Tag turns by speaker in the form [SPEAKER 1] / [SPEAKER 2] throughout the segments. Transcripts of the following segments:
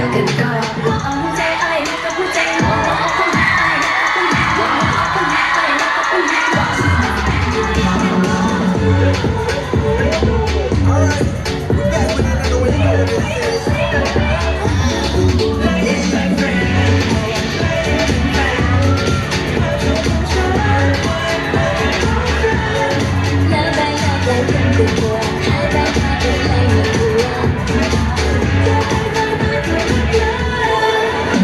[SPEAKER 1] ยวกันก่อนเอาหัวใจไอ้กับหัวใจน้องเอาคนไอ้เอาคนไอ้เอาคนไอ้แล้วก็คนไอ้
[SPEAKER 2] Alright, yeah, but I know where you go with this.
[SPEAKER 1] แล้วไปแล้วไปกันกูกลัวหายไปหาตัวเองไม่กลัวจะไปบ้านมาตัวเดียว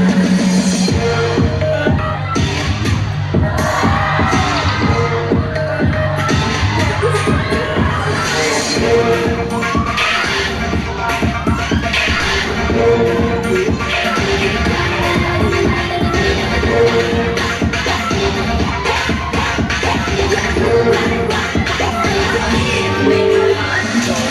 [SPEAKER 1] ไม่รู้ว่าจบ